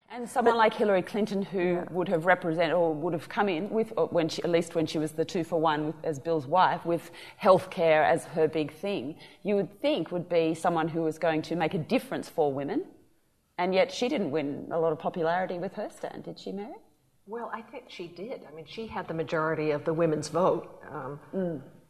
And someone like Hillary Clinton, who would have represented or would have come in with, when she, at least when she was the 2-for-1 as Bill's wife, with healthcare as her big thing, you would think would be someone who was going to make a difference for women, and yet she didn't win a lot of popularity with her stand, did she, Mary? Well, I think she did. I mean, she had the majority of the women's vote,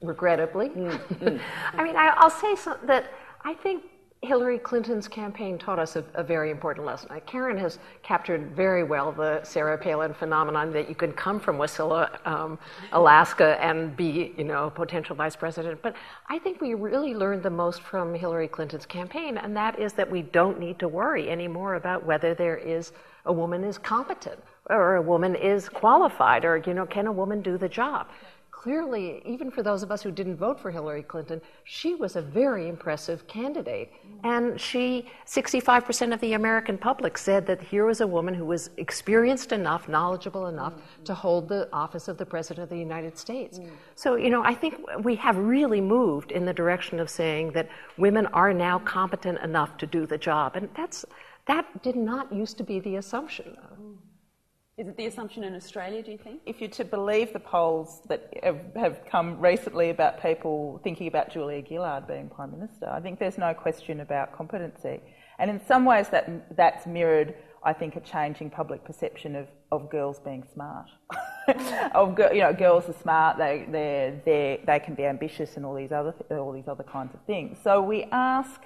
regrettably. I mean, I'll say that I think Hillary Clinton's campaign taught us a very important lesson. Karen has captured very well the Sarah Palin phenomenon that you can come from Wasilla, Alaska, and be, potential vice president. But I think we really learned the most from Hillary Clinton's campaign, and that is that we don't need to worry anymore about whether a woman is competent or a woman is qualified, or can a woman do the job? Clearly, even for those of us who didn't vote for Hillary Clinton, she was a very impressive candidate. And 65% of the American public said that here was a woman who was experienced enough, knowledgeable enough to hold the office of the President of the United States. So, I think we have really moved in the direction of saying that women are now competent enough to do the job. And that did not used to be the assumption. Is it the assumption in Australia, do you think? If you're to believe the polls that have come recently about people thinking about Julia Gillard being Prime Minister, I think there's no question about competency. And in some ways that's mirrored, I think, a changing public perception of girls being smart. Girls are smart, they can be ambitious and all these other kinds of things. So we ask,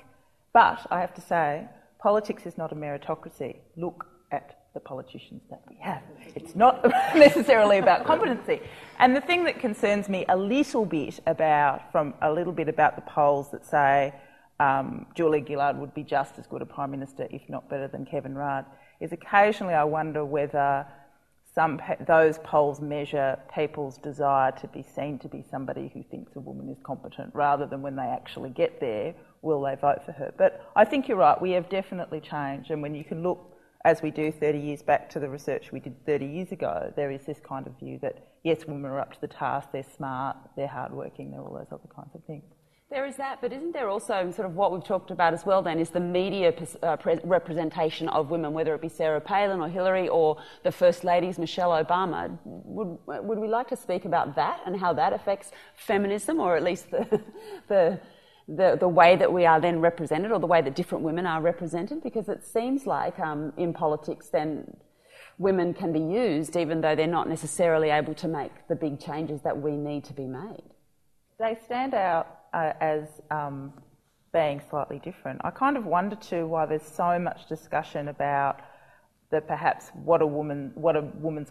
but I have to say, politics is not a meritocracy. Look at the politicians that we have. It's not necessarily about competency. And the thing that concerns me a little bit about the polls that say Julia Gillard would be just as good a Prime Minister, if not better than Kevin Rudd, is occasionally I wonder whether those polls measure people's desire to be seen to be somebody who thinks a woman is competent, rather than when they actually get there, will they vote for her? But I think you're right, we have definitely changed, and when you can look, as we do 30 years back, to the research we did 30 years ago, there is this kind of view that, yes, women are up to the task, they're smart, they're hardworking, they're all those other kinds of things. There is that, but isn't there also sort of what we've talked about as well then, is the media representation of women, whether it be Sarah Palin or Hillary or the First Ladies, Michelle Obama? Would we like to speak about that and how that affects feminism, or at least the way that we are then represented, or the way that different women are represented? Because it seems like in politics then women can be used even though they're not necessarily able to make the big changes that we need to be made. They stand out as being slightly different. I kind of wonder too why there's so much discussion about what a woman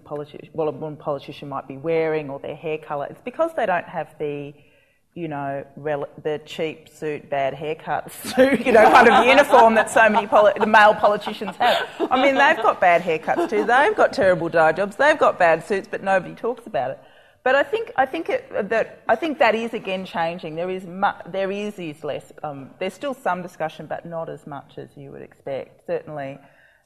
politician might be wearing, or their hair colour. It's because they don't have the the cheap suit, bad haircut suit, kind of uniform that so many the male politicians have. I mean, they've got bad haircuts too. They've got terrible dye jobs. They've got bad suits, but nobody talks about it. But I think that is again changing. There's still some discussion, but not as much as you would expect. Certainly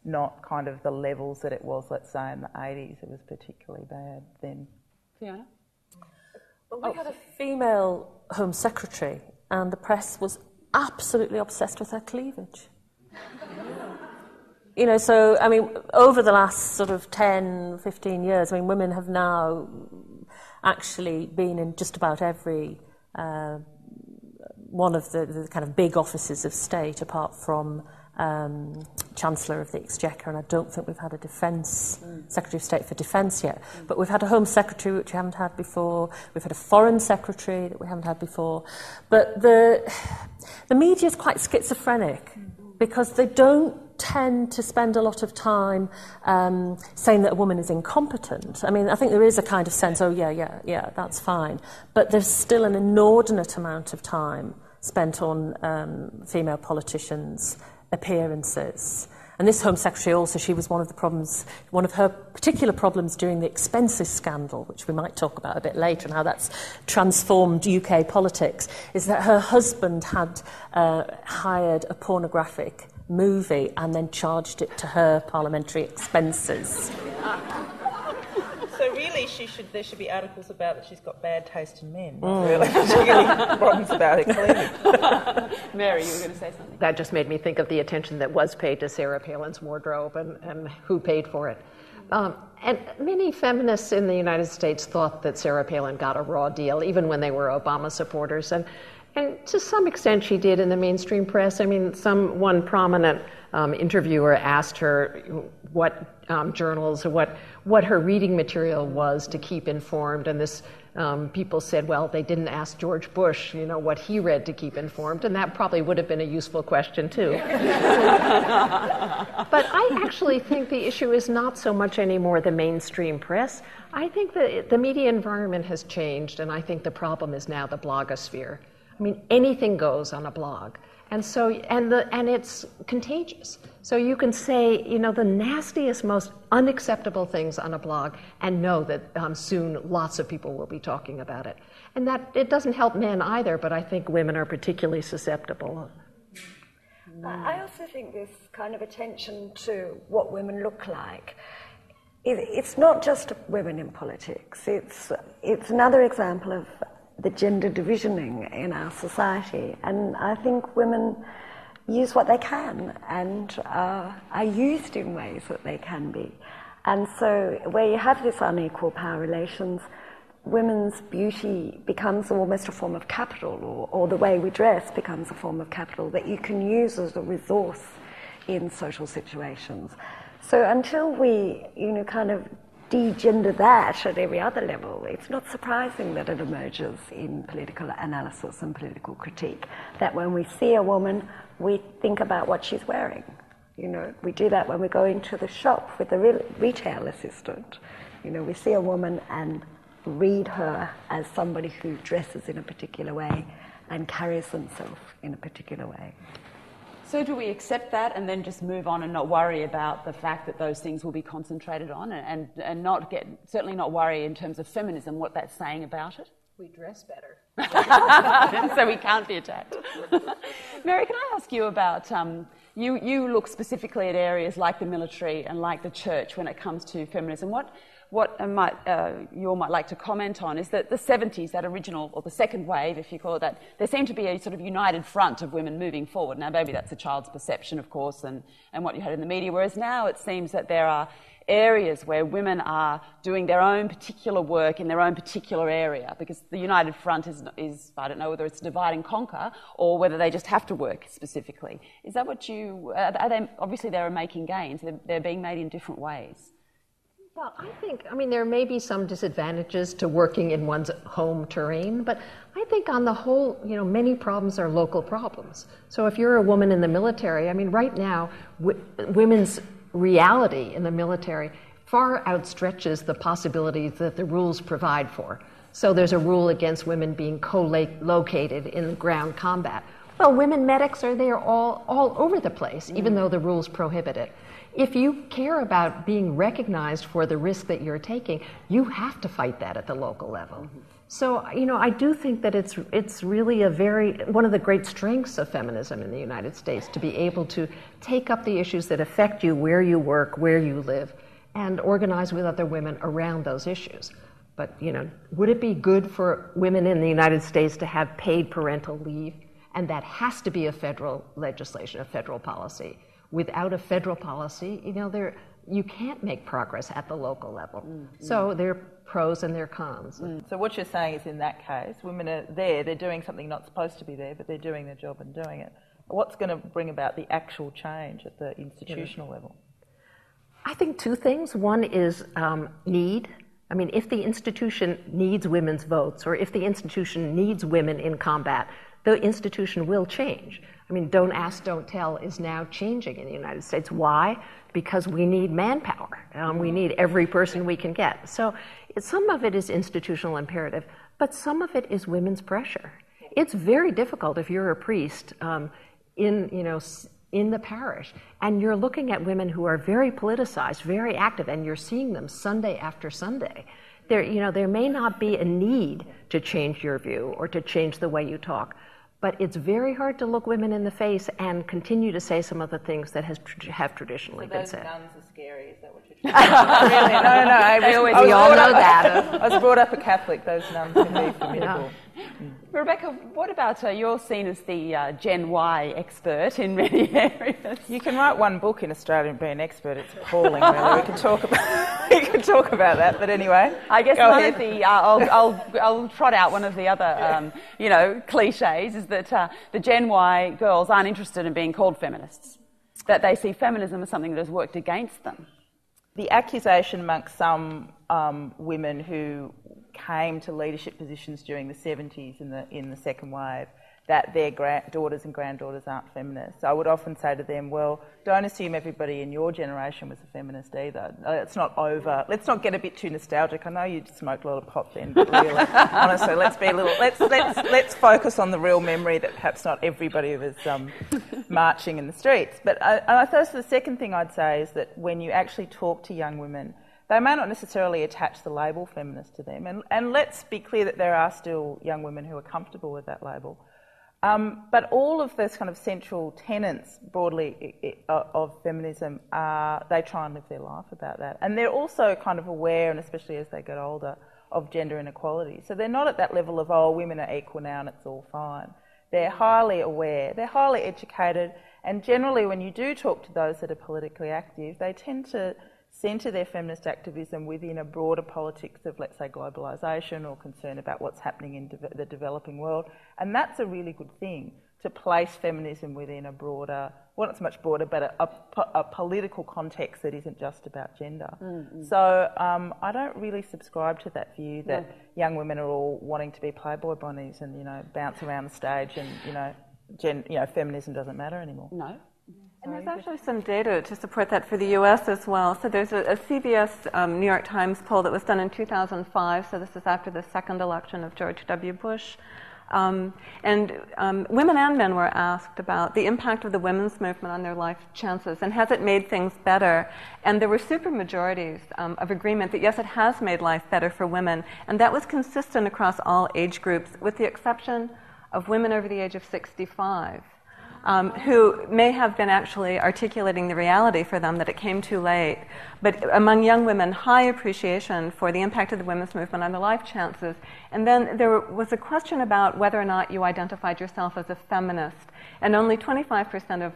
not kind of the levels that it was, let's say, in the 80s. It was particularly bad then. Fiona? Well, we had a female Home Secretary, and the press was absolutely obsessed with her cleavage. So, I mean, over the last sort of 10, 15 years, I mean, women have now actually been in just about every one of the kind of big offices of state, apart from Chancellor of the Exchequer, and I don't think we've had a Secretary of State for Defence yet. But we've had a Home Secretary, which we haven't had before. We've had a Foreign Secretary that we haven't had before. But the media is quite schizophrenic, because they don't tend to spend a lot of time saying that a woman is incompetent. I mean, I think there is a kind of sense, yeah, that's fine. But there's still an inordinate amount of time spent on female politicians' appearances. And this Home Secretary also, she was one of her particular problems during the expenses scandal, which we might talk about a bit later, and how that's transformed UK politics, is that her husband had hired a pornographic movie and then charged it to her parliamentary expenses. So really, Really, there should be articles about that she's got bad taste in men. Not really. She's getting problems about her cleavage. Mary, you were going to say something. That just made me think of the attention that was paid to Sarah Palin's wardrobe and who paid for it. And many feminists in the United States thought that Sarah Palin got a raw deal, even when they were Obama supporters. And to some extent she did in the mainstream press. I mean, one prominent interviewer asked her what journals or what her reading material was to keep informed. And this people said, well, they didn't ask George Bush, what he read to keep informed. And that probably would have been a useful question, too. But I actually think the issue is not so much anymore the mainstream press. I think that the media environment has changed, and I think the problem is now the blogosphere. I mean, anything goes on a blog. And so, and it's contagious. So you can say, the nastiest, most unacceptable things on a blog and know that soon lots of people will be talking about it. And that it doesn't help men either, but I think women are particularly susceptible. I also think this kind of attention to what women look like, it's not just women in politics. It's another example of the gender divisioning in our society, and I think women use what they can and are used in ways that they can be. And so where you have this unequal power relations, women's beauty becomes almost a form of capital, or the way we dress becomes a form of capital that you can use as a resource in social situations. So until we, kind of de-gender that at every other level, it's not surprising that it emerges in political analysis and political critique, that when we see a woman, we think about what she's wearing. We do that when we go into the shop with the retail assistant. We see a woman and read her as somebody who dresses in a particular way and carries themselves in a particular way. So do we accept that and then just move on and not worry about the fact that those things will be concentrated on, and certainly not worry in terms of feminism, what that's saying about it? We dress better. So we can't be attacked. Mary, can I ask you about, you look specifically at areas like the military and like the church when it comes to feminism. What you all might like to comment on is that the 70s, that original, or the second wave, if you call it that, there seemed to be a sort of united front of women moving forward. Now, maybe that's a child's perception, of course, and what you had in the media, whereas now it seems that there are areas where women are doing their own particular work in their own particular area, because the united front is I don't know whether it's divide and conquer or whether they just have to work specifically. Is that what are they, obviously they're making gains, they're being made in different ways? Well, I mean, there may be some disadvantages to working in one's home terrain, but I think on the whole, many problems are local problems. So if you're a woman in the military, I mean, right now, women's reality in the military far outstretches the possibilities that the rules provide for. So there's a rule against women being co-located in ground combat. Well, women medics are there all over the place, even though the rules prohibit it. If you care about being recognized for the risk that you're taking, you have to fight that at the local level. So, I do think that it's really one of the great strengths of feminism in the United States, to be able to take up the issues that affect you where you work, where you live, and organize with other women around those issues. But, would it be good for women in the United States to have paid parental leave? And that has to be a federal legislation, a federal policy. Without a federal policy, you can't make progress at the local level. Mm-hmm. So there are pros and there are cons. Mm. So what you're saying is, in that case, women are there, they're doing something not supposed to be there, but they're doing their job and doing it. What's going to bring about the actual change at the institutional level? I think two things. One is need. I mean, if the institution needs women's votes, or if the institution needs women in combat, the institution will change. I mean, don't ask, don't tell is now changing in the United States. Why? Because we need manpower. We need every person we can get. So some of it is institutional imperative, but some of it is women's pressure. It's very difficult if you're a priest in the parish, and you're looking at women who are very politicized, very active, and you're seeing them Sunday after Sunday. There may not be a need to change your view or to change the way you talk, But it's very hard to look women in the face and continue to say some of the things that have traditionally been said. Those nuns are scary, is that what you're trying to say? Really? No. We all know that. I was brought up a Catholic. Those nuns can be formidable. Yeah. Rebecca, what about you're seen as the Gen Y expert in many areas? You can write one book in Australia and be an expert. It's appalling, really. We can talk about that, but anyway. I guess one of the I'll trot out one of the other cliches is that the Gen Y girls aren't interested in being called feminists. That they see feminism as something that has worked against them. The accusation amongst some women who came to leadership positions during the 70s in the second wave that their daughters and granddaughters aren't feminists. I would often say to them, well, don't assume everybody in your generation was a feminist either. It's not over. Let's not get a bit too nostalgic. I know you smoked a lot of pot then, but really, honestly, let's focus on the real memory that perhaps not everybody was marching in the streets. But I suppose the second thing I'd say is that when you actually talk to young women, they may not necessarily attach the label feminist to them. And let's be clear that there are still young women who are comfortable with that label. But all of those kind of central tenets, broadly, of feminism, they try and live their life about that. And they're also kind of aware, and especially as they get older, of gender inequality. So they're not at that level of, oh, women are equal now and it's all fine. They're highly aware, they're highly educated, and generally when you do talk to those that are politically active, they tend to centre their feminist activism within a broader politics of, let's say, globalisation or concern about what's happening in the developing world. And that's a really good thing, to place feminism within a broader, well, not so much broader, but a political context that isn't just about gender. Mm-hmm. So I don't really subscribe to that view that young women are all wanting to be Playboy bunnies and, bounce around the stage and, feminism doesn't matter anymore. No. And there's actually some data to support that for the U.S. as well. So there's a CBS New York Times poll that was done in 2005, so this is after the second election of George W. Bush. And women and men were asked about the impact of the women's movement on their life chances, and has it made things better? And there were supermajorities of agreement that yes, it has made life better for women, and that was consistent across all age groups, with the exception of women over the age of 65. Who may have been actually articulating the reality for them that it came too late. But among young women, high appreciation for the impact of the women's movement on their life chances. And then there was a question about whether or not you identified yourself as a feminist. And only 25% of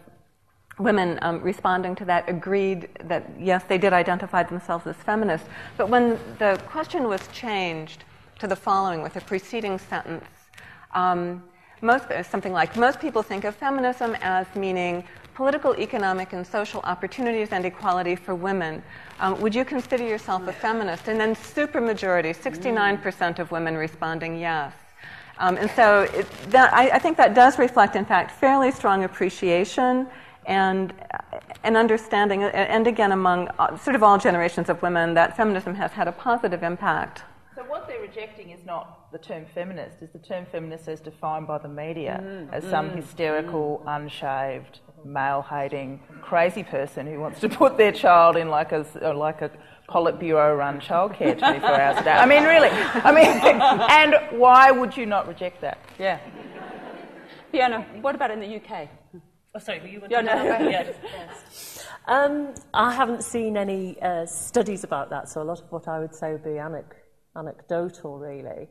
women responding to that agreed that, yes, they did identify themselves as feminists. But when the question was changed to the following with a preceding sentence, something like, most people think of feminism as meaning political, economic, and social opportunities and equality for women. Would you consider yourself a feminist? And then supermajority, 69% of women responding yes. And so I think that does reflect, in fact, fairly strong appreciation and an understanding, and again, among sort of all generations of women, that feminism has had a positive impact. So what they're rejecting is not the term feminist, is the term feminist as defined by the media as some hysterical, unshaved, male-hating, crazy person who wants to put their child in like a Politburo-run childcare 24 hours a day. I mean, really. And why would you not reject that? Yeah. Fiona, what about in the UK? Oh, sorry, were you Yeah, no. Yes. I haven't seen any studies about that, so a lot of what I would say would be anecdotal, really.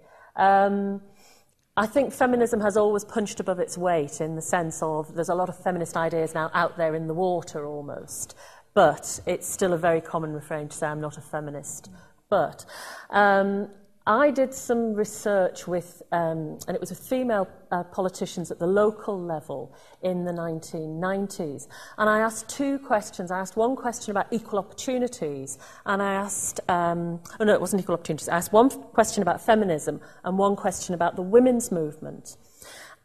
I think feminism has always punched above its weight in the sense of there's a lot of feminist ideas now out there in the water almost, but it's still a very common refrain to say I'm not a feminist. But I did some research with, and it was with female politicians at the local level in the 1990s. And I asked two questions. I asked one question about equal opportunities, and I asked, oh no, it wasn't equal opportunities. I asked one question about feminism and one question about the women's movement.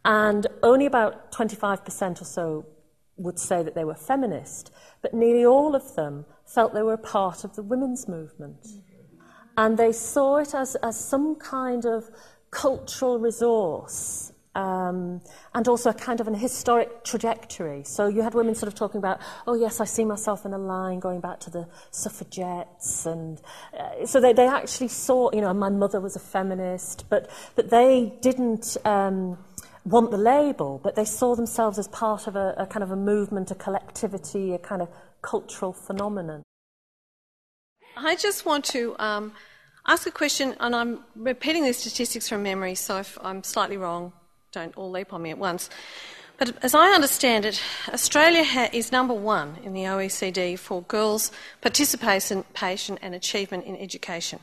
And only about 25% or so would say that they were feminist, but nearly all of them felt they were part of the women's movement. And they saw it as some kind of cultural resource and also a kind of an historic trajectory. So you had women sort of talking about, oh yes, I see myself in a line going back to the suffragettes. And so they actually saw, my mother was a feminist, but they didn't want the label, but they saw themselves as part of a kind of a movement, a collectivity, a kind of cultural phenomenon. I just want to ask a question, and I'm repeating the statistics from memory, so if I'm slightly wrong, don't all leap on me at once. But as I understand it, Australia is number one in the OECD for girls' participation and achievement in education,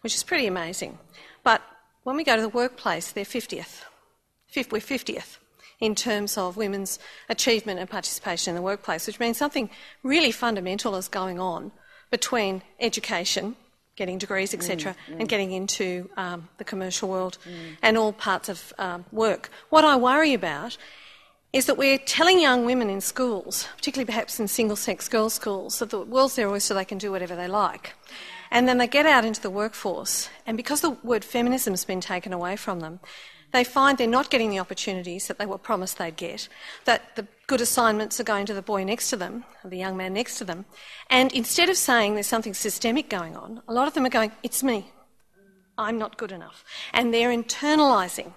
which is pretty amazing. But when we go to the workplace, they're 50th. We're 50th in terms of women's achievement and participation in the workplace, which means something really fundamental is going on between education, getting degrees, etc., and getting into the commercial world and all parts of work. What I worry about is that we're telling young women in schools, particularly perhaps in single-sex girls' schools, that the world's their oyster, they can do whatever they like. And then they get out into the workforce, and because the word feminism has been taken away from them, they find they're not getting the opportunities that they were promised they'd get, that the good assignments are going to the boy next to them, or the young man next to them, and instead of saying there's something systemic going on, a lot of them are going, it's me, I'm not good enough. And they're internalising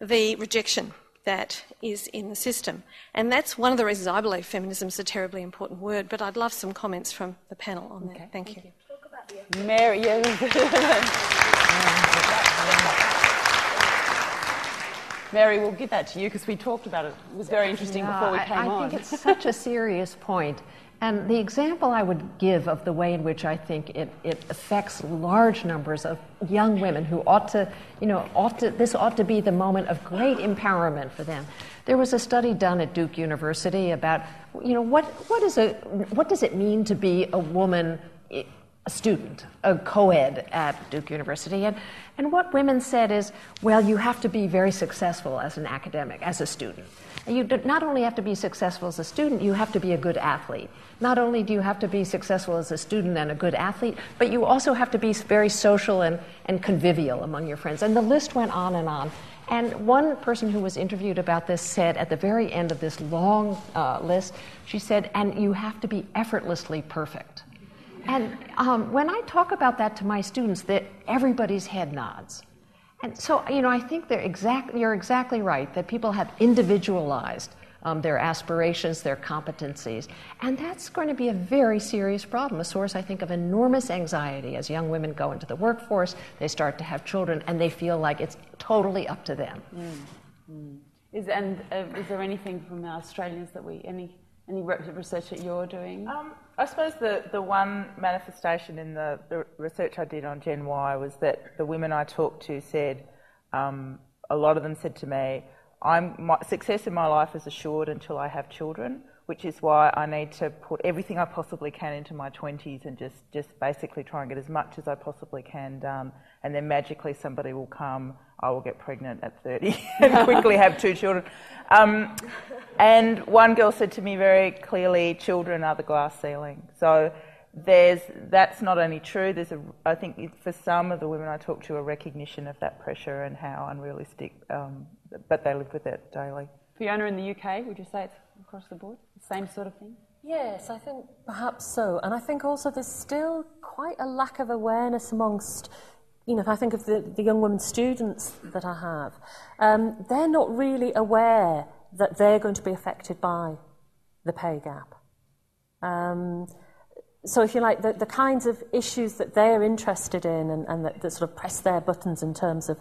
the rejection that is in the system. And that's one of the reasons I believe feminism is a terribly important word, but I'd love some comments from the panel on that. Thank you. Mary, Mary, we'll give that to you because we talked about it. It was very interesting before we came on. I think it's such a serious point. And the example I would give of the way in which I think it affects large numbers of young women who this ought to be the moment of great empowerment for them. There was a study done at Duke University about, what does it mean to be a woman, a student, a co-ed at Duke University? And what women said is, well, you have to be very successful as an academic, as a student. And you not only have to be successful as a student, you have to be a good athlete. Not only do you have to be successful as a student and a good athlete, but you also have to be very social and convivial among your friends. And the list went on and on. And one person who was interviewed about this said at the very end of this long list, she said, and you have to be effortlessly perfect. And when I talk about that to my students, that everybody's head nods. And so, I think you're exactly right, that people have individualized their aspirations, their competencies. And that's going to be a very serious problem, a source, I think, of enormous anxiety as young women go into the workforce, they start to have children, and they feel like it's totally up to them. Is there anything from our Australians that any research that you're doing? I suppose the one manifestation in the research I did on Gen Y was that the women I talked to said, a lot of them said to me, success in my life is assured until I have children, which is why I need to put everything I possibly can into my 20s and just basically try and get as much as I possibly can done, and then magically somebody will come, I will get pregnant at 30 and quickly have 2 children. And one girl said to me very clearly, children are the glass ceiling. So that's not only true, I think for some of the women I talk to, a recognition of that pressure and how unrealistic, but they live with it daily. Fiona, in the UK, would you say it's across the board, the same sort of thing? Yes, I think perhaps so. And I think also there's still quite a lack of awareness amongst, if I think of the young women students that I have, they're not really aware that they're going to be affected by the pay gap. So if you like, the kinds of issues that they're interested in and that sort of press their buttons in terms of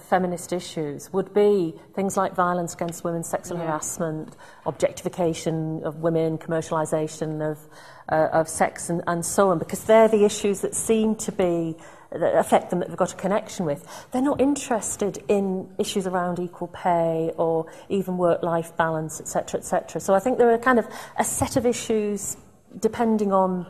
feminist issues would be things like violence against women, sexual harassment, objectification of women, commercialisation of sex and so on, because they're the issues that seem to be that affect them, that they've got a connection with. They're not interested in issues around equal pay or even work-life balance, etc., etc. So I think there are kind of a set of issues depending on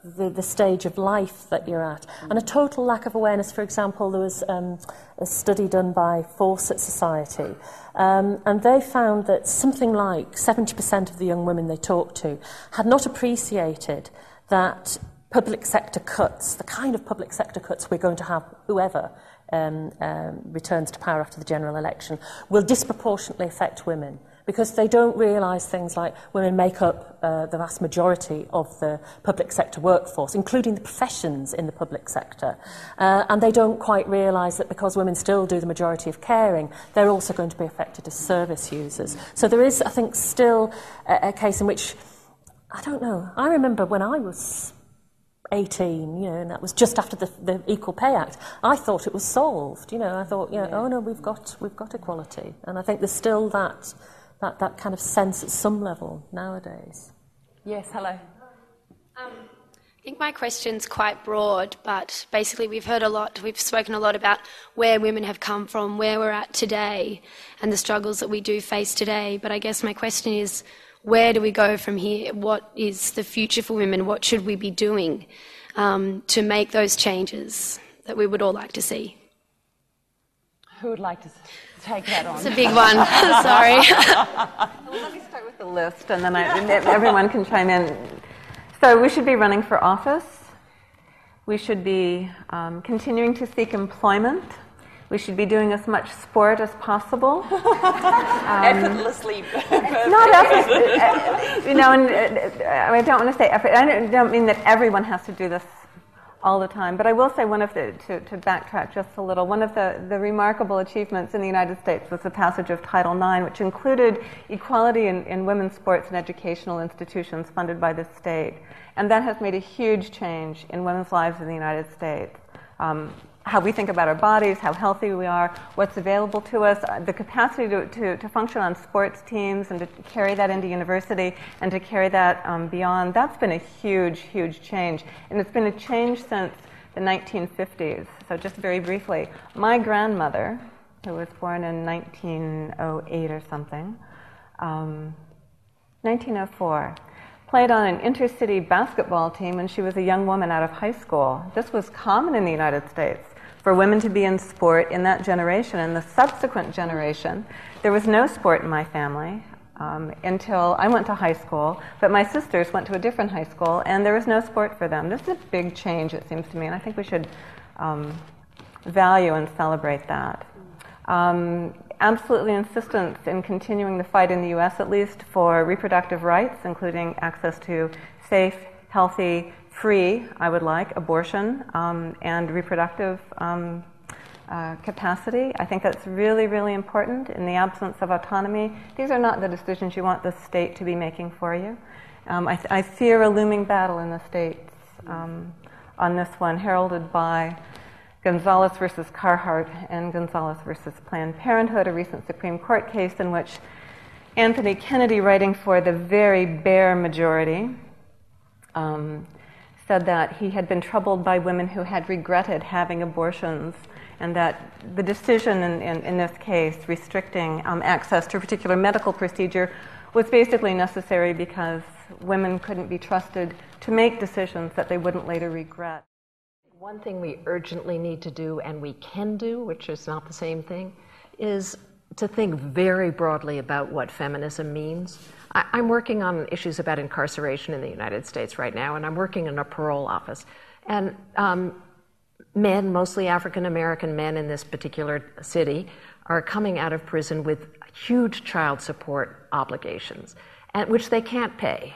the stage of life that you're at. And a total lack of awareness. For example, there was a study done by Fawcett Society, and they found that something like 70% of the young women they talked to had not appreciated that public sector cuts, the kind of public sector cuts we're going to have, whoever returns to power after the general election, will disproportionately affect women, because they don't realise things like women make up the vast majority of the public sector workforce, including the professions in the public sector. And they don't quite realise that because women still do the majority of caring, they're also going to be affected as service users. So there is, I think, still a case in which, I don't know, I remember when I was 18, and that was just after the Equal Pay Act, I thought it was solved. I thought, oh no, we've got equality. And I think there's still that kind of sense at some level nowadays. Yes, hello. I think my question's quite broad, but basically we've spoken a lot about where women have come from, where we're at today, and the struggles that we do face today. But I guess my question is, where do we go from here? What is the future for women? What should we be doing to make those changes that we would all like to see? Who would like to take that on? It's a big one. Sorry. Well, let me start with the list, and then everyone can chime in. So we should be running for office. We should be continuing to seek employment. We should be doing as much sport as possible. Effortlessly. Not effort. I don't want to say effort. I don't mean that everyone has to do this all the time. But I will say to backtrack just a little, one of the remarkable achievements in the United States was the passage of Title IX, which included equality in women's sports and educational institutions funded by the state. And that has made a huge change in women's lives in the United States. How we think about our bodies, how healthy we are, what's available to us, the capacity to function on sports teams and to carry that into university and to carry that beyond. That's been a huge, huge change. And it's been a change since the 1950s. So just very briefly, my grandmother, who was born in 1908 or something, 1904, played on an intercity basketball team when she was a young woman out of high school. This was common in the United States for women to be in sport in that generation. And the subsequent generation, there was no sport in my family until I went to high school, but my sisters went to a different high school, and there was no sport for them. This is a big change, it seems to me, and I think we should value and celebrate that. Absolutely insistence in continuing the fight in the U.S., at least, for reproductive rights, including access to safe, healthy, free, I would like, abortion and reproductive capacity. I think that's really, really important in the absence of autonomy. These are not the decisions you want the state to be making for you. I fear a looming battle in the states on this one, heralded by Gonzalez versus Carhart and Gonzalez versus Planned Parenthood, a recent Supreme Court case in which Anthony Kennedy, writing for the very bare majority, said that he had been troubled by women who had regretted having abortions, and that the decision in this case restricting access to a particular medical procedure was basically necessary because women couldn't be trusted to make decisions that they wouldn't later regret. One thing we urgently need to do, and we can do, which is not the same thing, is to think very broadly about what feminism means. I'm working on issues about incarceration in the United States right now, and I'm working in a parole office. And men, mostly African American men in this particular city, are coming out of prison with huge child support obligations, which they can't pay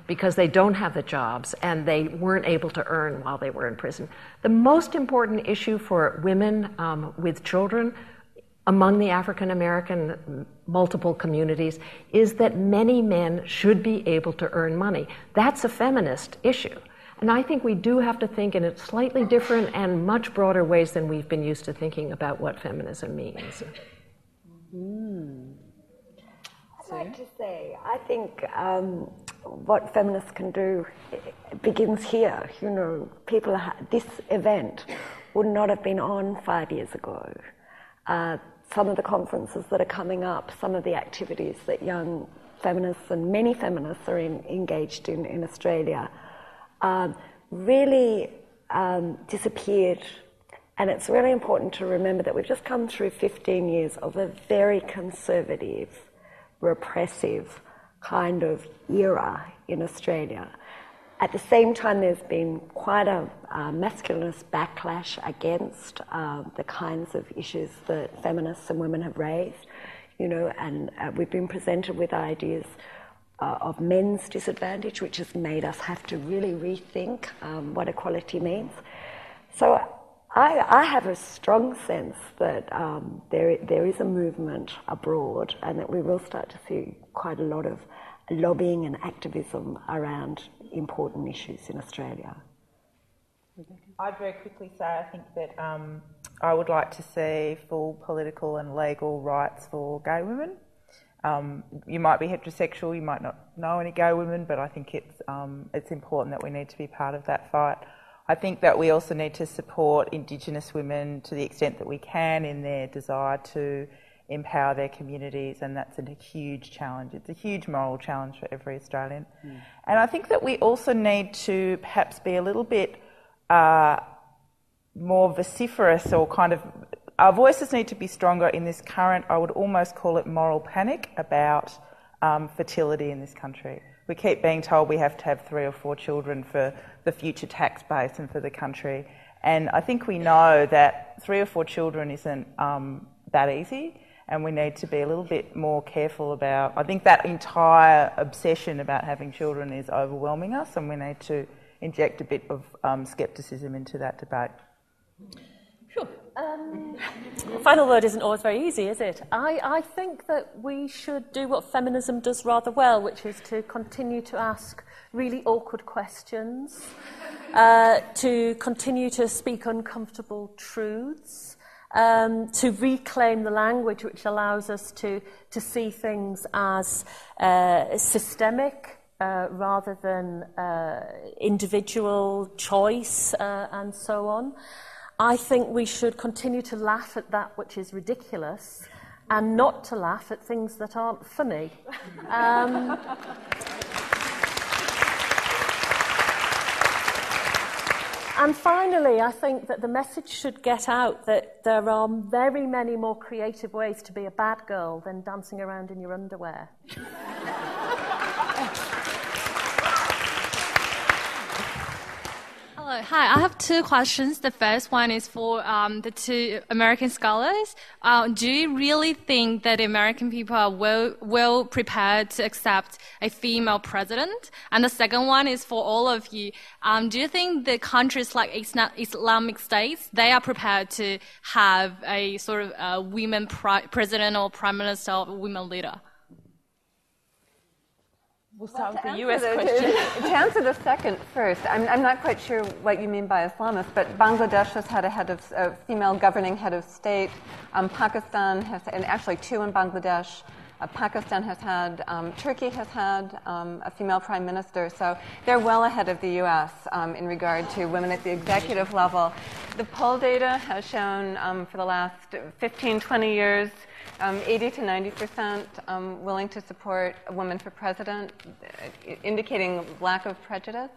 because they don't have the jobs and they weren't able to earn while they were in prison. The most important issue for women with children among the African American multiple communities is that many men should be able to earn money. That's a feminist issue. And I think we do have to think in a slightly different and much broader ways than we've been used to thinking about what feminism means. I'd like to say, I think what feminists can do begins here. You know, this event would not have been on 5 years ago. Some of the conferences that are coming up, some of the activities that young feminists and many feminists are engaged in Australia really disappeared. And it's really important to remember that we've just come through 15 years of a very conservative, repressive kind of era in Australia. At the same time, there's been quite a masculinist backlash against the kinds of issues that feminists and women have raised. and we've been presented with ideas of men's disadvantage, which has made us have to really rethink what equality means. So I have a strong sense that there is a movement abroad, and that we will start to see quite a lot of lobbying and activism around important issues in Australia. I'd very quickly say I think that I would like to see full political and legal rights for gay women. You might be heterosexual, you might not know any gay women, but I think it's important that we need to be part of that fight. I think that we also need to support Indigenous women to the extent that we can in their desire to empower their communities, and that's a huge challenge. It's a huge moral challenge for every Australian. And I think that we also need to perhaps be a little bit more vociferous, or kind of, our voices need to be stronger in this current, I would almost call it moral panic about fertility in this country. We keep being told we have to have 3 or 4 children for the future tax base and for the country. And I think we know that 3 or 4 children isn't that easy, and we need to be a little bit more careful about, I think that entire obsession about having children is overwhelming us, and we need to inject a bit of scepticism into that debate. Sure. The final word isn't always very easy, is it? I think that we should do what feminism does rather well, which is to continue to ask really awkward questions, to continue to speak uncomfortable truths, to reclaim the language which allows us to see things as systemic rather than individual choice and so on. I think we should continue to laugh at that which is ridiculous and not to laugh at things that aren't funny. And finally, I think that the message should get out that there are very many more creative ways to be a bad girl than dancing around in your underwear. Hello. Hi, I have 2 questions. The first one is for the 2 American scholars. Do you really think that American people are well prepared to accept a female president? And the second one is for all of you. Do you think the countries like Islamic states, they are prepared to have a sort of women president or prime minister or women leader? We'll start with the US question. To answer the second first, I'm not quite sure what you mean by Islamist, but Bangladesh has had a female governing head of state. Pakistan has, and actually 2 in Bangladesh. Pakistan has had, Turkey has had a female prime minister, so they're well ahead of the U.S. In regard to women at the executive level. The poll data has shown for the last 15, 20 years, 80 to 90% willing to support a woman for president, indicating lack of prejudice.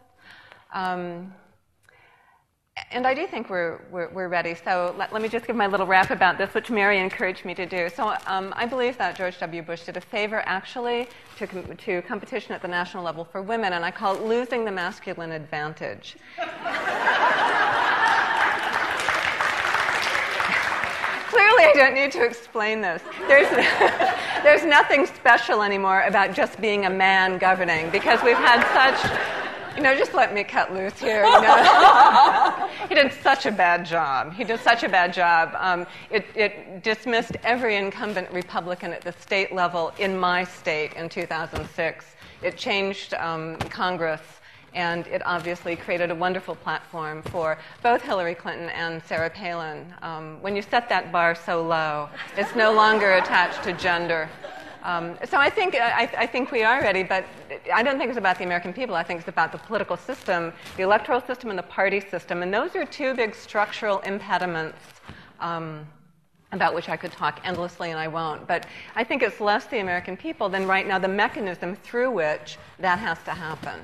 And I do think we're ready. So let me just give my little rap about this, which Mary encouraged me to do. So I believe that George W. Bush did a favor, actually, to competition at the national level for women, and I call it losing the masculine advantage. Clearly, I don't need to explain this. There's nothing special anymore about just being a man governing, because we've had such... just let me cut loose here, He did such a bad job. It dismissed every incumbent Republican at the state level in my state in 2006. It changed Congress, and it obviously created a wonderful platform for both Hillary Clinton and Sarah Palin. When you set that bar so low, it's no longer attached to gender. So I think we are ready, but I don't think it's about the American people. I think it's about the political system, the electoral system, and the party system. And those are 2 big structural impediments about which I could talk endlessly, and I won't. But I think it's less the American people than right now the mechanism through which that has to happen.